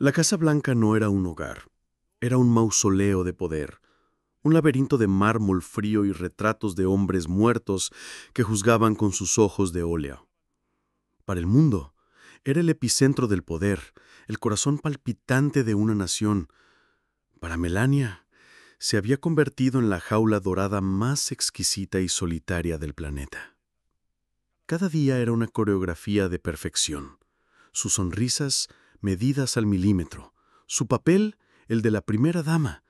La Casa Blanca no era un hogar, era un mausoleo de poder, un laberinto de mármol frío y retratos de hombres muertos que juzgaban con sus ojos de óleo. Para el mundo, era el epicentro del poder, el corazón palpitante de una nación. Para Melania, se había convertido en la jaula dorada más exquisita y solitaria del planeta. Cada día era una coreografía de perfección. Sus sonrisas medidas al milímetro. Su papel, el de la primera dama,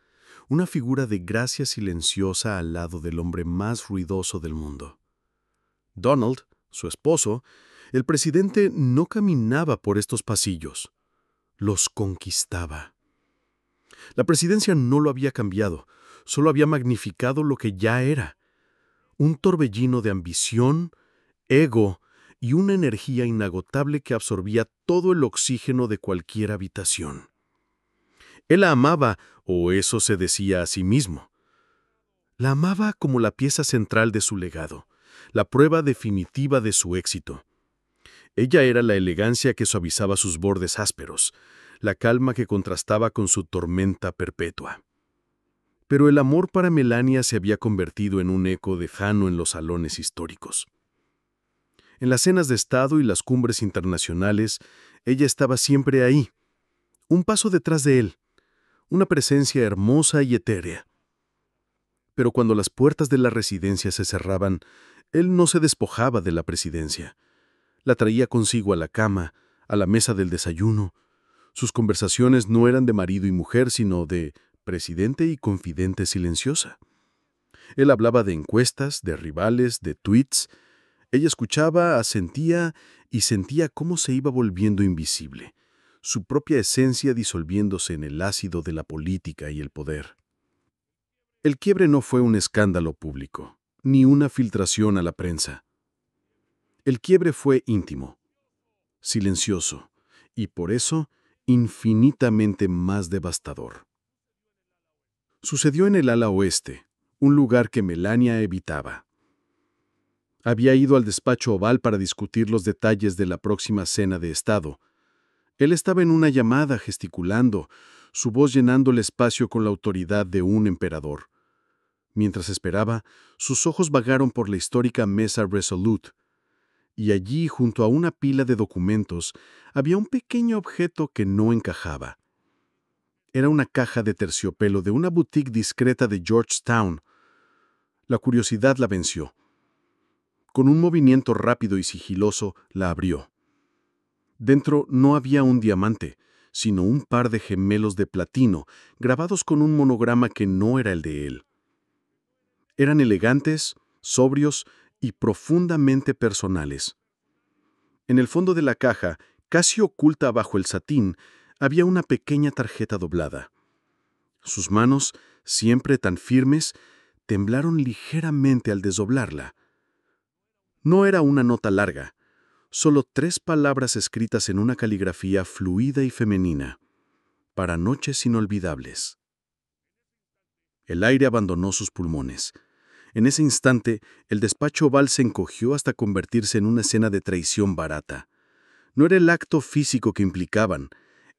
una figura de gracia silenciosa al lado del hombre más ruidoso del mundo. Donald, su esposo, el presidente no caminaba por estos pasillos, los conquistaba. La presidencia no lo había cambiado, solo había magnificado lo que ya era. Un torbellino de ambición, ego y una energía inagotable que absorbía todo el oxígeno de cualquier habitación. Él la amaba, o eso se decía a sí mismo. La amaba como la pieza central de su legado, la prueba definitiva de su éxito. Ella era la elegancia que suavizaba sus bordes ásperos, la calma que contrastaba con su tormenta perpetua. Pero el amor para Melania se había convertido en un eco lejano en los salones históricos. En las cenas de Estado y las cumbres internacionales, ella estaba siempre ahí, un paso detrás de él, una presencia hermosa y etérea. Pero cuando las puertas de la residencia se cerraban, él no se despojaba de la presidencia. La traía consigo a la cama, a la mesa del desayuno. Sus conversaciones no eran de marido y mujer, sino de presidente y confidente silenciosa. Él hablaba de encuestas, de rivales, de tweets. Ella escuchaba, asentía y sentía cómo se iba volviendo invisible, su propia esencia disolviéndose en el ácido de la política y el poder. El quiebre no fue un escándalo público, ni una filtración a la prensa. El quiebre fue íntimo, silencioso, y por eso infinitamente más devastador. Sucedió en el ala oeste, un lugar que Melania evitaba. Había ido al despacho oval para discutir los detalles de la próxima cena de Estado. Él estaba en una llamada gesticulando, su voz llenando el espacio con la autoridad de un emperador. Mientras esperaba, sus ojos vagaron por la histórica mesa Resolute, y allí, junto a una pila de documentos, había un pequeño objeto que no encajaba. Era una caja de terciopelo de una boutique discreta de Georgetown. La curiosidad la venció. Con un movimiento rápido y sigiloso, la abrió. Dentro no había un diamante, sino un par de gemelos de platino, grabados con un monograma que no era el de él. Eran elegantes, sobrios y profundamente personales. En el fondo de la caja, casi oculta bajo el satín, había una pequeña tarjeta doblada. Sus manos, siempre tan firmes, temblaron ligeramente al desdoblarla. No era una nota larga, solo 3 palabras escritas en una caligrafía fluida y femenina, para noches inolvidables. El aire abandonó sus pulmones. En ese instante, el despacho oval se encogió hasta convertirse en una escena de traición barata. No era el acto físico que implicaban,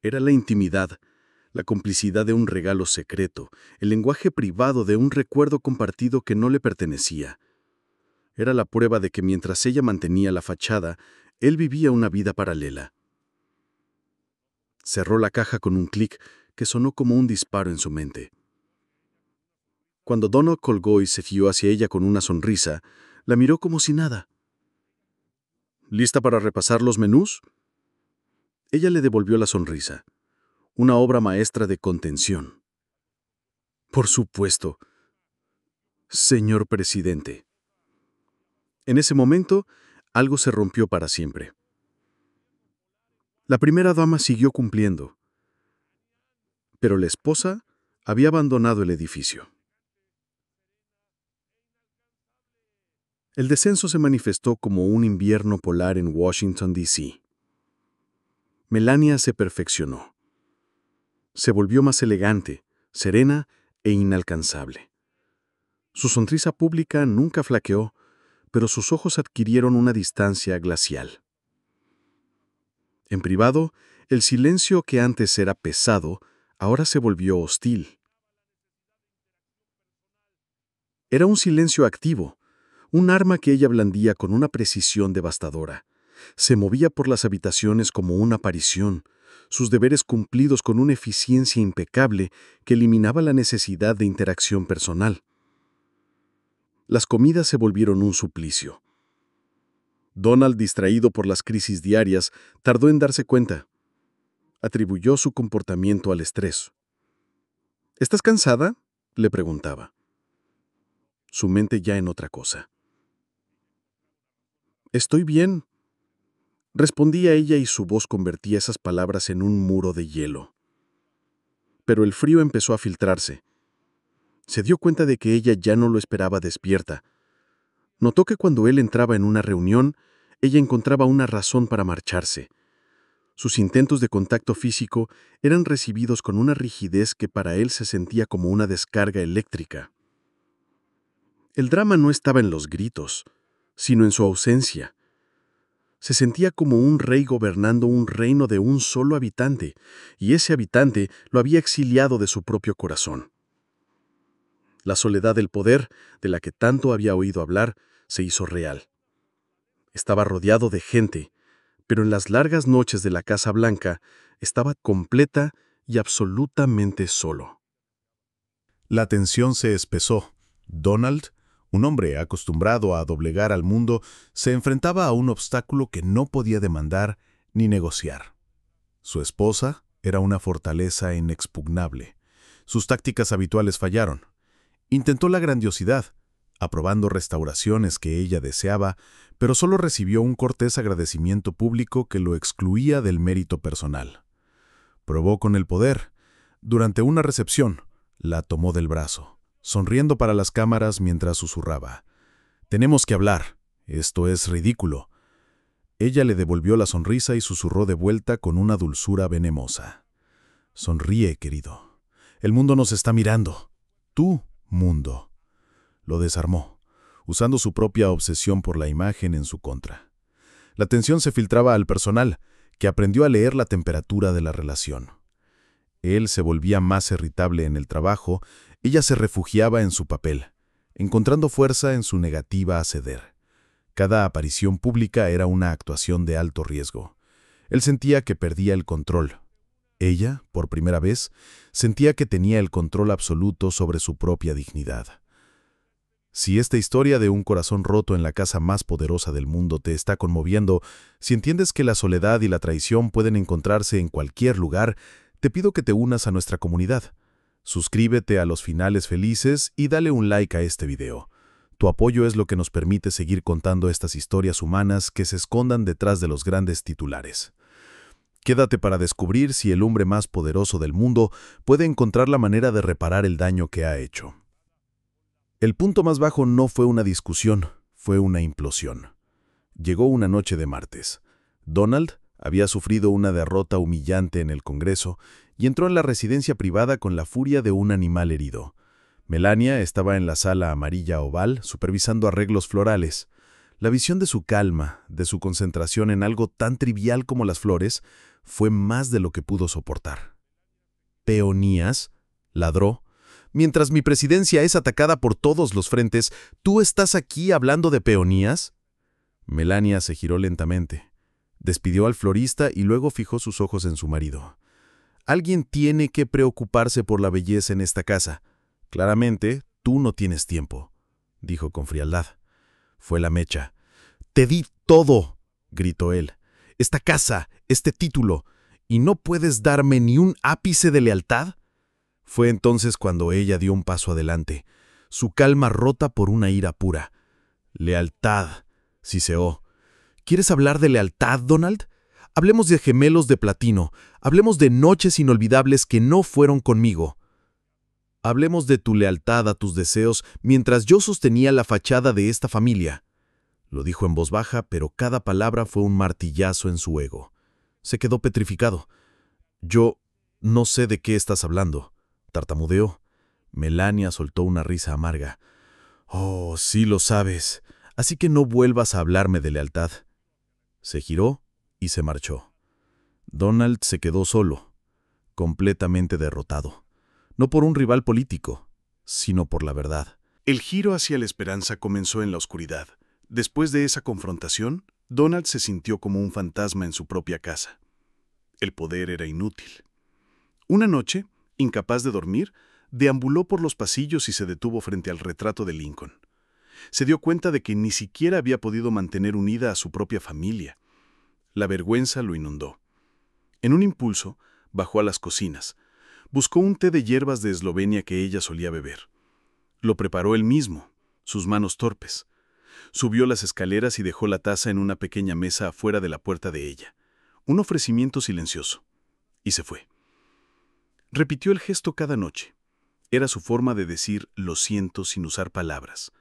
era la intimidad, la complicidad de un regalo secreto, el lenguaje privado de un recuerdo compartido que no le pertenecía. Era la prueba de que mientras ella mantenía la fachada, él vivía una vida paralela. Cerró la caja con un clic que sonó como un disparo en su mente. Cuando Donald colgó y se fió hacia ella con una sonrisa, la miró como si nada. ¿Lista para repasar los menús? Ella le devolvió la sonrisa, una obra maestra de contención. Por supuesto, señor presidente. En ese momento, algo se rompió para siempre. La primera dama siguió cumpliendo, pero la esposa había abandonado el edificio. El descenso se manifestó como un invierno polar en Washington, D.C. Melania se perfeccionó. Se volvió más elegante, serena e inalcanzable. Su sonrisa pública nunca flaqueó, pero sus ojos adquirieron una distancia glacial. En privado, El silencio que antes era pesado, ahora se volvió hostil. Era un silencio activo, un arma que ella blandía con una precisión devastadora. Se movía por las habitaciones como una aparición, sus deberes cumplidos con una eficiencia impecable que eliminaba la necesidad de interacción personal. Las comidas se volvieron un suplicio. Donald, distraído por las crisis diarias, tardó en darse cuenta. Atribuyó su comportamiento al estrés. ¿Estás cansada?, le preguntaba. Su mente ya en otra cosa. Estoy bien, respondía ella y su voz convertía esas palabras en un muro de hielo. Pero el frío empezó a filtrarse. Se dio cuenta de que ella ya no lo esperaba despierta. Notó que cuando él entraba en una reunión, ella encontraba una razón para marcharse. Sus intentos de contacto físico eran recibidos con una rigidez que para él se sentía como una descarga eléctrica. El drama no estaba en los gritos, sino en su ausencia. Se sentía como un rey gobernando un reino de un solo habitante, y ese habitante lo había exiliado de su propio corazón. La soledad del poder, de la que tanto había oído hablar, se hizo real. Estaba rodeado de gente, pero en las largas noches de la Casa Blanca estaba completa y absolutamente solo. La tensión se espesó. Donald, un hombre acostumbrado a doblegar al mundo, se enfrentaba a un obstáculo que no podía demandar ni negociar. Su esposa era una fortaleza inexpugnable. Sus tácticas habituales fallaron. Intentó la grandiosidad, aprobando restauraciones que ella deseaba, pero solo recibió un cortés agradecimiento público que lo excluía del mérito personal. Probó con el poder. Durante una recepción, la tomó del brazo, sonriendo para las cámaras mientras susurraba: «Tenemos que hablar. Esto es ridículo». Ella le devolvió la sonrisa y susurró de vuelta con una dulzura venemosa: «Sonríe, querido. El mundo nos está mirando. Tu mundo». Lo desarmó, usando su propia obsesión por la imagen en su contra. La tensión se filtraba al personal, que aprendió a leer la temperatura de la relación. Él se volvía más irritable en el trabajo, ella se refugiaba en su papel, encontrando fuerza en su negativa a ceder. Cada aparición pública era una actuación de alto riesgo. Él sentía que perdía el control. Ella, por primera vez, sentía que tenía el control absoluto sobre su propia dignidad. Si esta historia de un corazón roto en la casa más poderosa del mundo te está conmoviendo, si entiendes que la soledad y la traición pueden encontrarse en cualquier lugar, te pido que te unas a nuestra comunidad. Suscríbete a Los Finales Felices y dale un like a este video. Tu apoyo es lo que nos permite seguir contando estas historias humanas que se escondan detrás de los grandes titulares. Quédate para descubrir si el hombre más poderoso del mundo puede encontrar la manera de reparar el daño que ha hecho. El punto más bajo no fue una discusión, fue una implosión. Llegó una noche de martes. Donald había sufrido una derrota humillante en el Congreso y entró en la residencia privada con la furia de un animal herido. Melania estaba en la sala amarilla oval supervisando arreglos florales. La visión de su calma, de su concentración en algo tan trivial como las flores, fue más de lo que pudo soportar. «¿Peonías?», ladró. «Mientras mi presidencia es atacada por todos los frentes, ¿tú estás aquí hablando de peonías?». Melania se giró lentamente. Despidió al florista y luego fijó sus ojos en su marido. «Alguien tiene que preocuparse por la belleza en esta casa. Claramente, tú no tienes tiempo», dijo con frialdad. Fue la mecha. «Te di todo», gritó él. «Esta casa, este título, ¿y no puedes darme ni un ápice de lealtad?». Fue entonces cuando ella dio un paso adelante, su calma rota por una ira pura. «Lealtad», siseó. «¿Quieres hablar de lealtad, Donald? Hablemos de gemelos de platino, hablemos de noches inolvidables que no fueron conmigo. Hablemos de tu lealtad a tus deseos mientras yo sostenía la fachada de esta familia». Lo dijo en voz baja, pero cada palabra fue un martillazo en su ego. Se quedó petrificado. «Yo no sé de qué estás hablando», tartamudeó. Melania soltó una risa amarga. «Oh, sí lo sabes. Así que no vuelvas a hablarme de lealtad». Se giró y se marchó. Donald se quedó solo, completamente derrotado, no por un rival político, sino por la verdad. El giro hacia la esperanza comenzó en la oscuridad. Después de esa confrontación, Donald se sintió como un fantasma en su propia casa. El poder era inútil. Una noche, incapaz de dormir, deambuló por los pasillos y se detuvo frente al retrato de Lincoln. Se dio cuenta de que ni siquiera había podido mantener unida a su propia familia. La vergüenza lo inundó. En un impulso, bajó a las cocinas. Buscó un té de hierbas de Eslovenia que ella solía beber. Lo preparó él mismo, sus manos torpes. Subió las escaleras y dejó la taza en una pequeña mesa afuera de la puerta de ella. Un ofrecimiento silencioso. Y se fue. Repitió el gesto cada noche. Era su forma de decir lo siento sin usar palabras.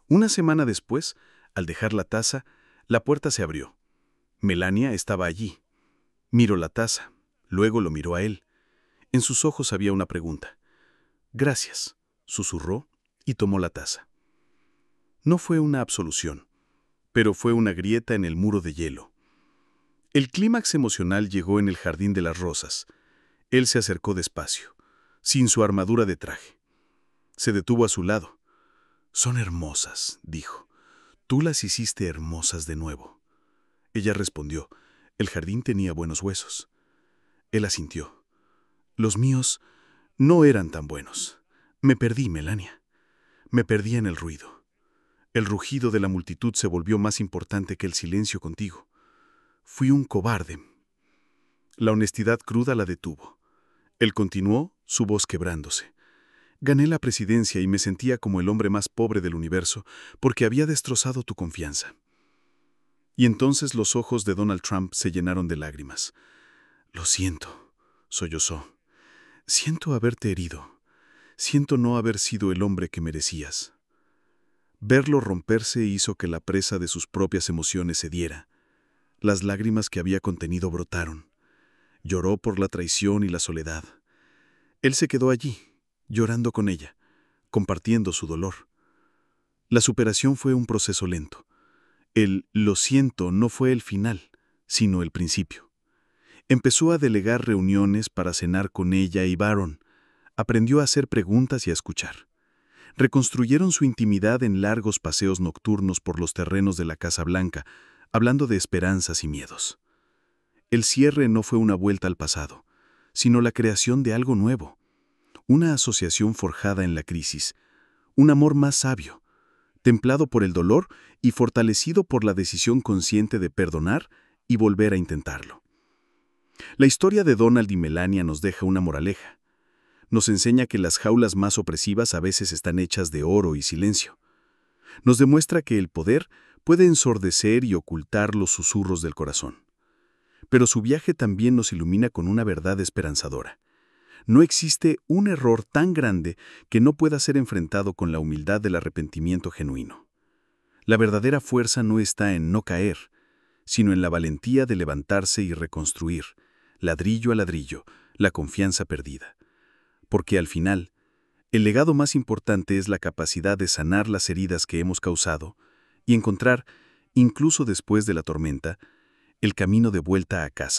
Una semana después, al dejar la taza, la puerta se abrió. Melania estaba allí. Miró la taza, luego lo miró a él. En sus ojos había una pregunta. «Gracias», susurró y tomó la taza. No fue una absolución, pero fue una grieta en el muro de hielo. El clímax emocional llegó en el jardín de las rosas. Él se acercó despacio, sin su armadura de traje. Se detuvo a su lado. «Son hermosas», dijo. «Tú las hiciste hermosas de nuevo». Ella respondió. «El jardín tenía buenos huesos». Él asintió. «Los míos no eran tan buenos. Me perdí, Melania. Me perdí en el ruido. El rugido de la multitud se volvió más importante que el silencio contigo. Fui un cobarde». La honestidad cruda la detuvo. Él continuó, su voz quebrándose. «Gané la presidencia y me sentía como el hombre más pobre del universo porque había destrozado tu confianza». Y entonces los ojos de Donald Trump se llenaron de lágrimas. «Lo siento», sollozó. «Siento haberte herido. Siento no haber sido el hombre que merecías». Verlo romperse hizo que la presa de sus propias emociones cediera. Las lágrimas que había contenido brotaron. Lloró por la traición y la soledad. Él se quedó allí, llorando con ella, compartiendo su dolor. La superación fue un proceso lento. El «lo siento» no fue el final, sino el principio. Empezó a delegar reuniones para cenar con ella y Barron. Aprendió a hacer preguntas y a escuchar. Reconstruyeron su intimidad en largos paseos nocturnos por los terrenos de la Casa Blanca, hablando de esperanzas y miedos. El cierre no fue una vuelta al pasado, sino la creación de algo nuevo. Una asociación forjada en la crisis, un amor más sabio, templado por el dolor y fortalecido por la decisión consciente de perdonar y volver a intentarlo. La historia de Donald y Melania nos deja una moraleja. Nos enseña que las jaulas más opresivas a veces están hechas de oro y silencio. Nos demuestra que el poder puede ensordecer y ocultar los susurros del corazón. Pero su viaje también nos ilumina con una verdad esperanzadora. No existe un error tan grande que no pueda ser enfrentado con la humildad del arrepentimiento genuino. La verdadera fuerza no está en no caer, sino en la valentía de levantarse y reconstruir, ladrillo a ladrillo, la confianza perdida. Porque al final, el legado más importante es la capacidad de sanar las heridas que hemos causado y encontrar, incluso después de la tormenta, el camino de vuelta a casa.